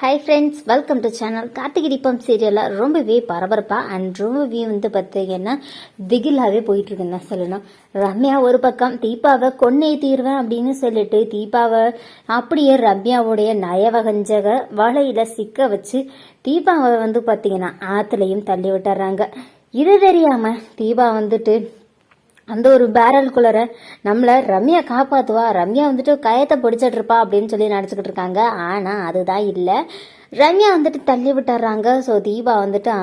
Hi friends, welcome to channel. Karthigai Deepam சீரியலில் ரொம்பவே பரபரப்பாக அண்ட் ரொம்பவே பார்த்தீங்கன்னா திகிலாகவே போயிட்டுருக்குன்னு தான் சொல்லணும். ரம்யா ஒரு பக்கம் தீபாவை கொன்னே தீர்வேன் அப்படின்னு சொல்லிட்டு தீபாவை அப்படியே ரம்யாவுடைய நயவகஞ்சக வலையில் சிக்க வச்சு தீபாவை பார்த்தீங்கன்னா ஆற்றுலையும் தள்ளி விட்டுறாங்க. இது தெரியாமல் தீபா அந்த ஒரு பேரலுக்குள்ளர நம்மளை ரம்யா காப்பாற்றுவா, ரம்யா கயத்தை பிடிச்சிட்டு இருப்பா அப்படின்னு சொல்லி நினச்சிக்கிட்டு இருக்காங்க. ஆனால் அதுதான் இல்லை, ரம்யா தள்ளி விட்டுறாங்க. ஸோ தீபா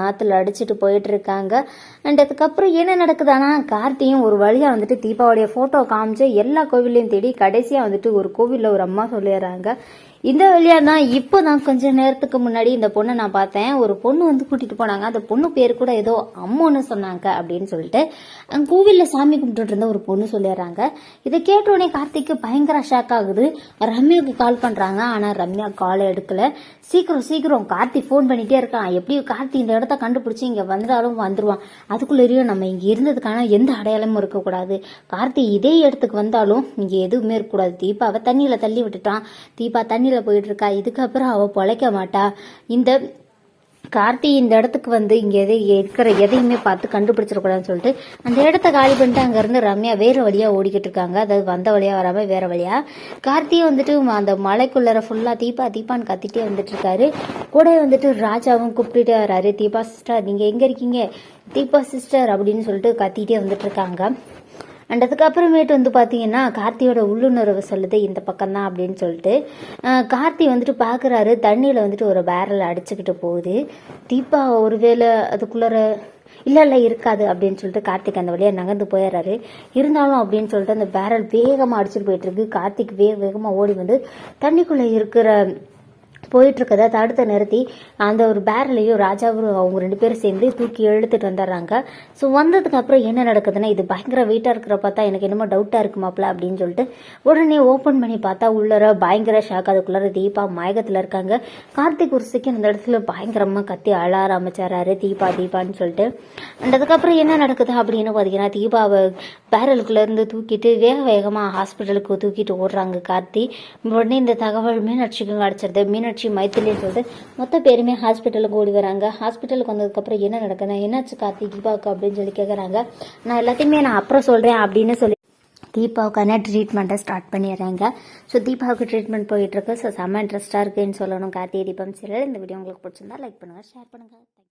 ஆற்றுல அடிச்சுட்டு போயிட்டு இருக்காங்க. அண்ட் அதுக்கப்புறம் என்ன நடக்குதானா, கார்த்தியும் ஒரு வழியாக தீபாவுடைய ஃபோட்டோ காமிச்சு எல்லா கோவிலையும் தேடி கடைசியாக ஒரு கோவிலில் ஒரு அம்மா சொல்லிடுறாங்க. இந்த வழியாக தான் இப்போ தான் கொஞ்சம் நேரத்துக்கு முன்னாடி இந்த பொண்ணை நான் பார்த்தேன். ஒரு பொண்ணு கூட்டிகிட்டு போனாங்க. அந்த பொண்ணு பேர் கூட ஏதோ அம்மோன்னு சொன்னாங்க அப்படின்னு சொல்லிட்டு அங்கே கோவிலில் சாமி கும்பிட்டு இருந்த ஒரு பொண்ணு சொல்லிடுறாங்க. இதை கேட்டோடனே கார்த்திக்கு பயங்கர ஷாக் ஆகுது. ரம்யாவுக்கு கால் பண்ணுறாங்க. ஆனால் ரம்யா காலை எடுக்கலை. சீக்கிரம் கார்த்தி ஃபோன் பண்ணிகிட்டே இருக்கான். எப்படியும் கார்த்தி இந்த இடத்த கண்டுபிடிச்சி இங்கே வந்தாலும் வந்துடுவான். அதுக்குள்ளேயும் நம்ம இங்கே இருந்ததுக்கான எந்த அடையாளமும் இருக்கக்கூடாது. கார்த்தி இதே இடத்துக்கு வந்தாலும் இங்கே எதுவுமே இருக்கக்கூடாது. தீபாவை தண்ணியில் தள்ளி விட்டுட்டான். தீபா தண்ணியில் போயிட்டு இருக்கா. இதுக்கப்புறம் அவ பொழைக்க மாட்டா. இந்த கார்த்தி இந்த இடத்துக்கு இங்கே இருக்கிற எதையுமே பார்த்து கண்டுபிடிச்சிடக்கூடாதுன்னு சொல்லிட்டு அந்த இடத்த காலி பண்ணிட்டு அங்கேருந்து ரம்யா வேறு வழியாக ஓடிக்கிட்டு இருக்காங்க. அதாவது வந்த வழியாக வராமல் வேறு வழியாக. கார்த்தியும் அந்த மலைக்குள்ளர ஃபுல்லாக தீபான்னு கத்திட்டே இருக்காரு. கூட ராஜாவும் கூப்பிட்டுட்டே வராரு. தீபா சிஸ்டர், நீங்கள் எங்கே இருக்கீங்க? தீபா சிஸ்டர் அப்படின்னு சொல்லிட்டு கத்திட்டே இருக்காங்க. அண்ட் அதுக்கப்புறமேட்டு பார்த்தீங்கன்னா கார்த்தியோட உள்ளுணர்வு சொல்லுது இந்த பக்கம் தான் அப்படின்னு சொல்லிட்டு கார்த்தி பார்க்குறாரு. தண்ணியில் ஒரு பேரல் அடிச்சுக்கிட்டு போகுது. தீபா ஒருவேளை அதுக்குள்ளார இல்லை இருக்காது அப்படின்னு சொல்லிட்டு கார்த்திக் அந்த வழியாக நகர்ந்து போயிடுறாரு. இருந்தாலும் அப்படின்னு சொல்லிட்டு அந்த பேரல் வேகமாக அடிச்சுட்டு போயிட்டு இருக்கு. கார்த்திக் வேகமாக ஓடி தண்ணிக்குள்ளே இருக்கிற போயிட்டு இருக்கதை தடுத்து நிறுத்தி அந்த ஒரு பேரலையும் ராஜாவும் அவங்க 2 பேரும் சேர்ந்து தூக்கி இழுத்துட்டு வந்துடுறாங்க. ஸோ வந்ததுக்கு அப்புறம் என்ன நடக்குதுன்னா, இது பயங்கர வெயிட்டாக இருக்கிற பார்த்தா எனக்கு என்னமோ டவுட்டாக இருக்குமாப்ல அப்படின்னு சொல்லிட்டு உடனே ஓப்பன் பண்ணி பார்த்தா உள்ளர பயங்கர ஷாக். அதுக்குள்ளார தீபா மயக்கத்தில் இருக்காங்க. கார்த்திக் ஒரு செகண்ட் அந்த இடத்துல பயங்கரமாக கத்தி அழ ஆரம்பிச்சாரு தீபான்னு சொல்லிட்டு. அண்ட் அதுக்கப்புறம் என்ன நடக்குது அப்படின்னு பார்த்தீங்கன்னா, தீபாவை பேரலுக்குள்ளேருந்து தூக்கிட்டு வேகமாக ஹாஸ்பிட்டலுக்கு தூக்கிட்டு ஓடுறாங்க கார்த்தி. உடனே இந்த தகவல் மீனாட்சிக்கு கிடச்சிருது. மீனாட்சி மைத்திலின்னு சொல்லிட்டு மொத்த பேருமே ஹாஸ்பிட்டலுக்கு ஓடி வராங்க. ஹாஸ்பிட்டலுக்கு வந்ததுக்கப்புறம் என்ன நடக்குதுன்னா, என்னாச்சு கார்த்தி தீபாவுக்கு அப்படின்னு சொல்லி கேட்குறாங்க. நான் எல்லாத்தையுமே அப்புறம் சொல்கிறேன் அப்படின்னு சொல்லி தீபாவுக்கான ட்ரீட்மெண்ட்டை ஸ்டார்ட் பண்ணிடுறாங்க. ஸோ தீபாவுக்கு ட்ரீட்மெண்ட் போயிட்டுருக்கு. ஸோ செம்ம இன்ட்ரெஸ்ட்டாக இருக்குன்னு சொல்லணும் கார்த்திகை தீபம் சீரியல். இந்த வீடியோ உங்களுக்கு பிடிச்சிருந்தா லைக் பண்ணுங்கள், ஷேர் பண்ணுங்கள்.